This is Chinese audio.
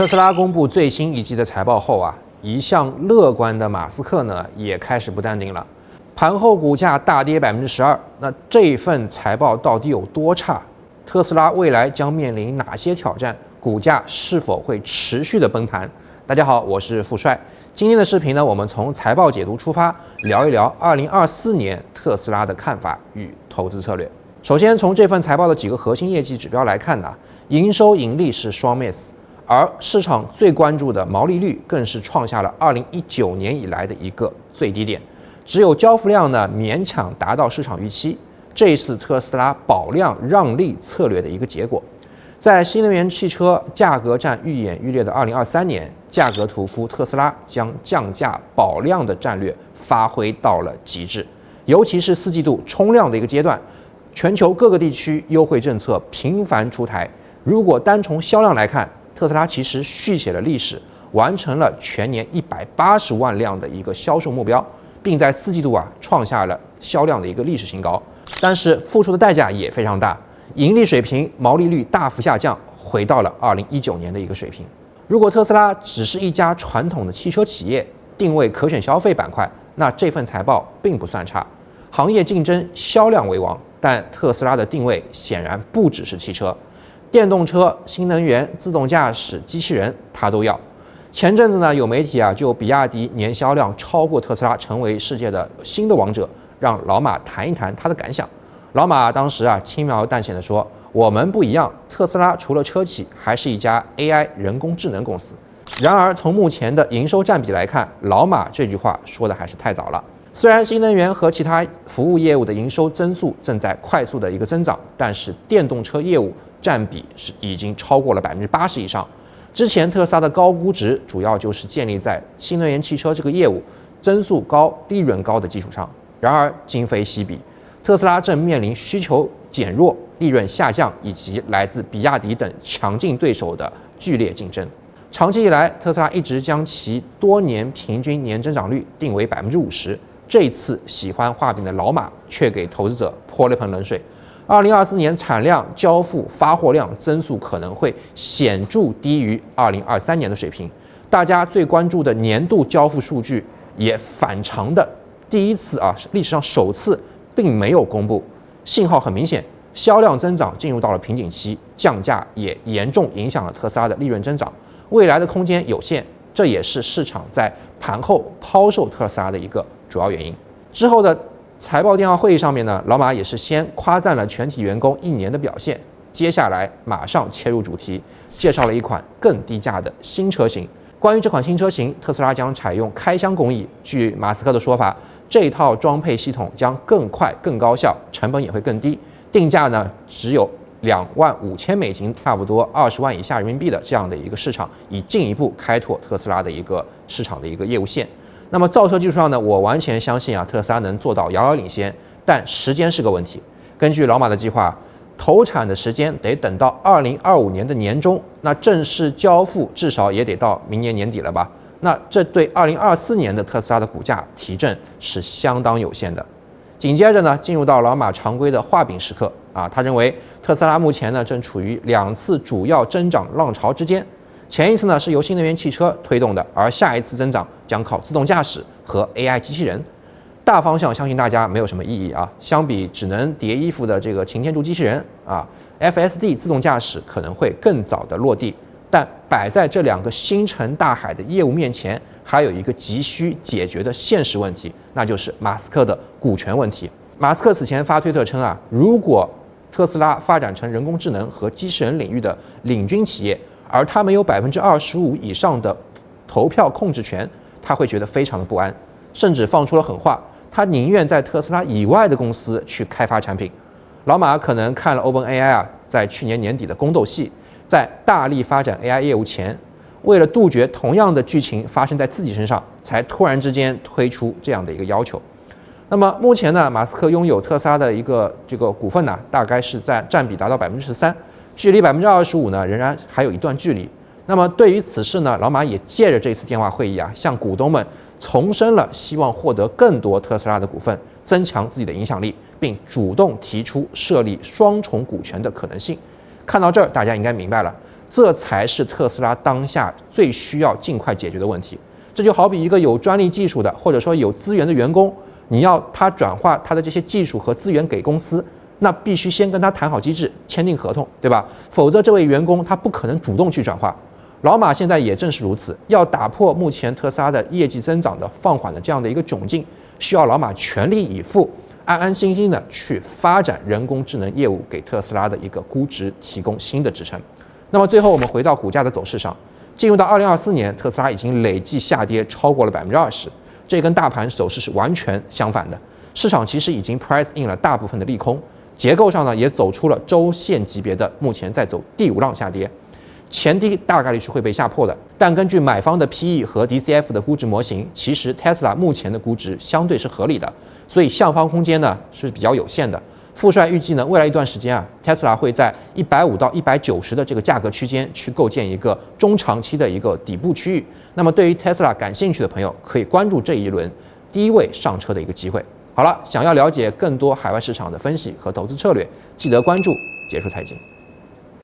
特斯拉公布最新一季的财报后啊，一向乐观的马斯克呢也开始不淡定了。盘后股价大跌12%，那这份财报到底有多差？特斯拉未来将面临哪些挑战？股价是否会持续的崩盘？大家好，我是富帅。今天的视频呢，我们从财报解读出发，聊一聊2024年特斯拉的看法与投资策略。首先，从这份财报的几个核心业绩指标来看呢，营收盈利是双 miss。而市场最关注的毛利率更是创下了2019年以来的一个最低点，只有交付量呢勉强达到市场预期，这是特斯拉保量让利策略的一个结果。在新能源汽车价格战愈演愈烈的2023年，价格屠夫特斯拉将降价保量的战略发挥到了极致，尤其是4季度冲量的一个阶段，全球各个地区优惠政策频繁出台。如果单从销量来看，特斯拉其实续写了历史，完成了全年180万辆的一个销售目标，并在4季度创下了销量的一个历史新高。但是付出的代价也非常大，盈利水平、毛利率大幅下降，回到了2019年的一个水平。如果特斯拉只是一家传统的汽车企业，定位可选消费板块，那这份财报并不算差。行业竞争销量为王，但特斯拉的定位显然不只是汽车。电动车、新能源、自动驾驶、机器人，它都要。前阵子呢，有媒体就比亚迪年销量超过特斯拉，成为世界的新的王者，让老马谈一谈他的感想。老马当时轻描淡写的说：“我们不一样，特斯拉除了车企，还是一家 AI 人工智能公司。”然而，从目前的营收占比来看，老马这句话说的还是太早了。虽然新能源和其他服务业务的营收增速正在快速的一个增长，但是电动车业务占比是已经超过了80%以上。之前特斯拉的高估值主要就是建立在新能源汽车这个业务增速高、利润高的基础上。然而今非昔比，特斯拉正面临需求减弱、利润下降以及来自比亚迪等强劲对手的剧烈竞争。长期以来，特斯拉一直将其多年平均年增长率定为50%。这次喜欢画饼的老马却给投资者泼了一盆冷水。2024年产量、交付、发货量增速可能会显著低于2023年的水平。大家最关注的年度交付数据也反常的第一次历史上首次并没有公布，信号很明显，销量增长进入到了瓶颈期，降价也严重影响了特斯拉的利润增长，未来的空间有限，这也是市场在盘后抛售特斯拉的一个主要原因。之后的财报电话会议上面呢，老马也是先夸赞了全体员工1年的表现，接下来马上切入主题，介绍了一款更低价的新车型。关于这款新车型，特斯拉将采用开箱工艺，据马斯克的说法，这套装配系统将更快、更高效，成本也会更低，定价呢只有$25,000，差不多20万以下人民币的这样的一个市场，以进一步开拓特斯拉的一个市场的一个业务线。那么造车技术上呢，我完全相信特斯拉能做到遥遥领先，但时间是个问题。根据老马的计划，投产的时间得等到2025年的年中，那正式交付至少也得到明年年底了吧？那这对2024年的特斯拉的股价提振是相当有限的。紧接着呢，进入到老马常规的画饼时刻他认为特斯拉目前呢正处于2次主要增长浪潮之间。前一次呢是由新能源汽车推动的，而下一次增长将靠自动驾驶和 AI 机器人。大方向相信大家没有什么异议相比只能叠衣服的这个擎天柱机器人FSD 自动驾驶可能会更早的落地。但摆在这2个星辰大海的业务面前，还有一个急需解决的现实问题，那就是马斯克的股权问题。马斯克此前发推特称如果特斯拉发展成人工智能和机器人领域的领军企业，而他们有25%以上的投票控制权，他会觉得非常的不安，甚至放出了狠话，他宁愿在特斯拉以外的公司去开发产品。老马可能看了 OpenAI 在去年年底的宫斗戏，在大力发展 AI 业务前，为了杜绝同样的剧情发生在自己身上，才突然之间推出这样的一个要求。那么目前呢，马斯克拥有特斯拉的一个股份呢，大概是占比达到13%，距离25%呢仍然还有一段距离。那么对于此事呢，老马也借着这次电话会议向股东们重申了希望获得更多特斯拉的股份，增强自己的影响力，并主动提出设立双重股权的可能性。看到这儿，大家应该明白了，这才是特斯拉当下最需要尽快解决的问题。这就好比一个有专利技术的，或者说有资源的员工，你要他转化他的这些技术和资源给公司，那必须先跟他谈好机制，签订合同，对吧？否则这位员工他不可能主动去转化。老马现在也正是如此，要打破目前特斯拉的业绩增长的放缓的这样的一个窘境，需要老马全力以赴，安安心心的去发展人工智能业务，给特斯拉的一个估值提供新的支撑。那么最后我们回到股价的走势上，进入到2024年，特斯拉已经累计下跌超过了20%，这跟大盘走势是完全相反的。市场其实已经 price in 了大部分的利空，结构上呢也走出了周线级别的目前在走第5浪下跌。前低大概率是会被下破的，但根据买方的 PE 和 DCF 的估值模型，其实 Tesla 目前的估值相对是合理的，所以上方空间呢是比较有限的。富帅预计呢，未来一段时间啊 ，Tesla 会在150到190的这个价格区间去构建一个中长期的一个底部区域。那么对于 Tesla 感兴趣的朋友，可以关注这一轮低位上车的一个机会。好了，想要了解更多海外市场的分析和投资策略，记得关注结束财经。